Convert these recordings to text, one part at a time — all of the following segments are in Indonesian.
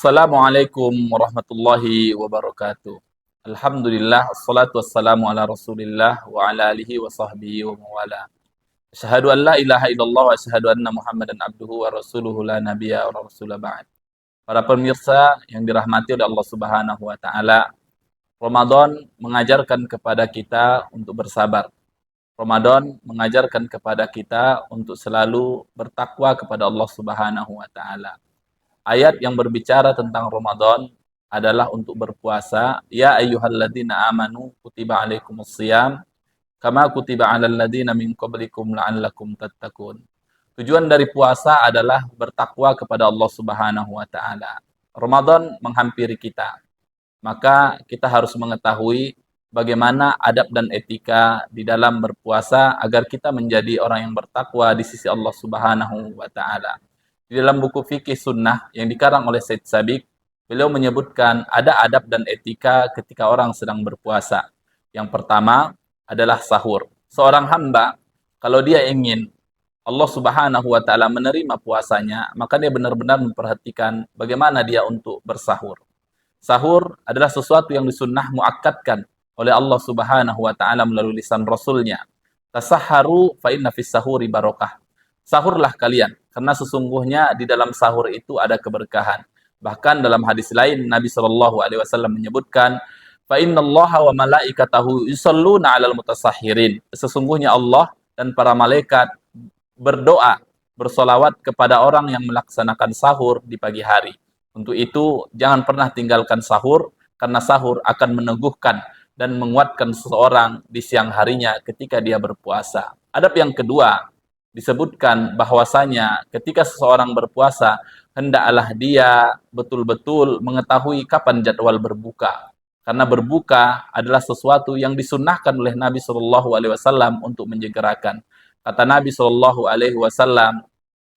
Assalamualaikum warahmatullahi wabarakatuh. Alhamdulillah, assalatu wassalamu ala rasulillah wa ala alihi wa sahbihi wa mawala. Asyhadu an la ilaha illallah wa asyhadu anna muhammadan abduhu wa rasuluhu la nabiyya wa rasula ba'd. Para pemirsa yang dirahmati oleh Allah subhanahu wa ta'ala, Ramadan mengajarkan kepada kita untuk bersabar. Ramadan mengajarkan kepada kita untuk selalu bertakwa kepada Allah subhanahu wa ta'ala. Ayat yang berbicara tentang Ramadan adalah untuk berpuasa. Ya ayyuhalladzina amanu kutiba alaikumusiyam kama kutiba alal ladzina min qablikum la'allakum tattaqun. Tujuan dari puasa adalah bertakwa kepada Allah Subhanahu wa taala. Ramadan menghampiri kita. Maka kita harus mengetahui bagaimana adab dan etika di dalam berpuasa agar kita menjadi orang yang bertakwa di sisi Allah Subhanahu wa taala. Di dalam buku fikih sunnah yang dikarang oleh Said Sabiq, beliau menyebutkan ada adab dan etika ketika orang sedang berpuasa. Yang pertama adalah sahur. Seorang hamba, kalau dia ingin Allah subhanahu wa ta'ala menerima puasanya, maka dia benar-benar memperhatikan bagaimana dia untuk bersahur. Sahur adalah sesuatu yang disunnah muakkadkan oleh Allah subhanahu wa ta'ala melalui lisan Rasulnya. Tasahharu fa inna fis sahuri barokah. Sahurlah kalian, karena sesungguhnya di dalam sahur itu ada keberkahan. Bahkan dalam hadis lain Nabi SAW menyebutkan, fa innallaha wa malaikatahu yusalluna 'alal mutasahhirin. Sesungguhnya Allah dan para malaikat berdoa, bersolawat kepada orang yang melaksanakan sahur di pagi hari. Untuk itu jangan pernah tinggalkan sahur, karena sahur akan meneguhkan dan menguatkan seseorang di siang harinya ketika dia berpuasa. Adab yang kedua, disebutkan bahwasanya ketika seseorang berpuasa, hendaklah dia betul-betul mengetahui kapan jadwal berbuka. Karena berbuka adalah sesuatu yang disunnahkan oleh Nabi SAW untuk menyegerakan. Kata Nabi SAW,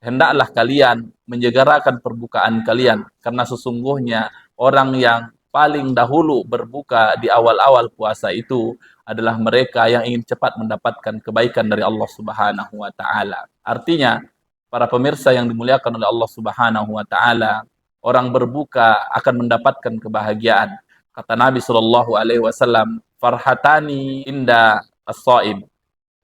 hendaklah kalian menyegerakan perbukaan kalian, karena sesungguhnya orang yang paling dahulu berbuka di awal-awal puasa itu adalah mereka yang ingin cepat mendapatkan kebaikan dari Allah Subhanahu wa taala. Artinya, para pemirsa yang dimuliakan oleh Allah Subhanahu wa taala, orang berbuka akan mendapatkan kebahagiaan. Kata Nabi sallallahu alaihi wasallam, "Farhatani inda as-shaim."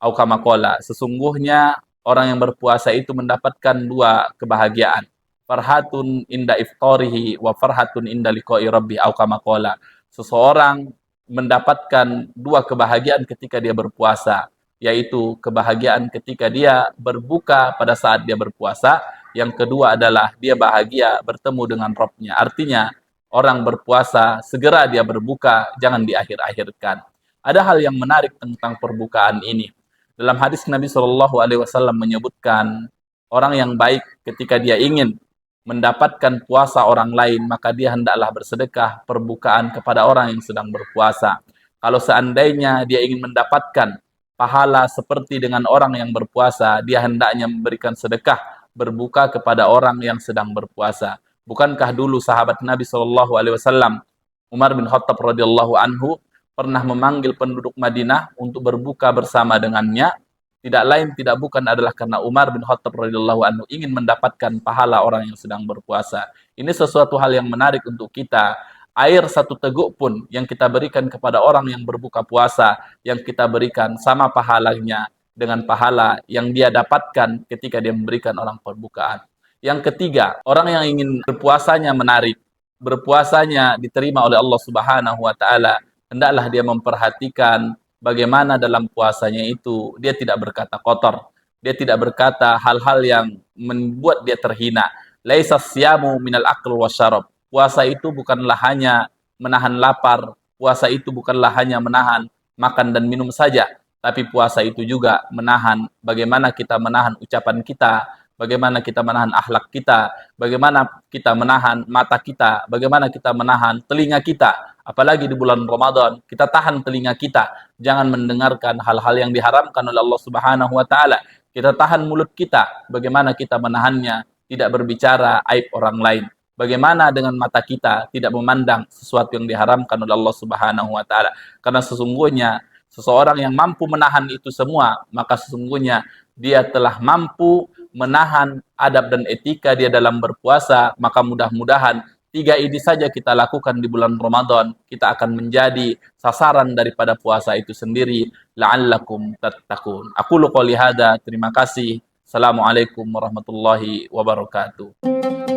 Au kama qala, sesungguhnya orang yang berpuasa itu mendapatkan dua kebahagiaan. Farhatun inda iftarihi wa farhatun inda liqa'i rabbi au kama qala. Seseorang mendapatkan dua kebahagiaan ketika dia berpuasa, yaitu kebahagiaan ketika dia berbuka pada saat dia berpuasa, yang kedua adalah dia bahagia bertemu dengan Rabb-nya. Artinya, orang berpuasa segera dia berbuka, jangan diakhir-akhirkan. Ada hal yang menarik tentang perbukaan ini. Dalam hadis Nabi SAW menyebutkan, orang yang baik ketika dia ingin mendapatkan puasa orang lain, maka dia hendaklah bersedekah perbukaan kepada orang yang sedang berpuasa. Kalau seandainya dia ingin mendapatkan pahala seperti dengan orang yang berpuasa, dia hendaknya memberikan sedekah berbuka kepada orang yang sedang berpuasa. Bukankah dulu sahabat Nabi SAW, Umar bin Khattab radhiyallahu anhu, pernah memanggil penduduk Madinah untuk berbuka bersama dengannya? Tidak lain tidak bukan adalah karena Umar bin Khattab radhiyallahu anhu ingin mendapatkan pahala orang yang sedang berpuasa. Ini sesuatu hal yang menarik untuk kita. Air satu teguk pun yang kita berikan kepada orang yang berbuka puasa, yang kita berikan sama pahalanya dengan pahala yang dia dapatkan ketika dia memberikan orang perbukaan. Yang ketiga, orang yang ingin berpuasanya menarik, berpuasanya diterima oleh Allah Subhanahu wa taala, hendaklah dia memperhatikan bagaimana dalam puasanya itu dia tidak berkata kotor, dia tidak berkata hal-hal yang membuat dia terhina. Laisa siyamu minal akl wasyarab. Puasa itu bukanlah hanya menahan lapar, puasa itu bukanlah hanya menahan makan dan minum saja, tapi puasa itu juga menahan bagaimana kita menahan ucapan kita, bagaimana kita menahan akhlak kita, bagaimana kita menahan mata kita, bagaimana kita menahan telinga kita. Apalagi di bulan Ramadan, kita tahan telinga kita, jangan mendengarkan hal-hal yang diharamkan oleh Allah Subhanahu wa taala. Kita tahan mulut kita, bagaimana kita menahannya tidak berbicara aib orang lain. Bagaimana dengan mata kita tidak memandang sesuatu yang diharamkan oleh Allah Subhanahu wa taala. Karena sesungguhnya seseorang yang mampu menahan itu semua, maka sesungguhnya dia telah mampu menahan adab dan etika dia dalam berpuasa, maka mudah-mudahan 3 ini saja kita lakukan di bulan Ramadan, kita akan menjadi sasaran daripada puasa itu sendiri. La'allakum tattaqun. Aku qouli hada, terima kasih. Assalamualaikum warahmatullahi wabarakatuh.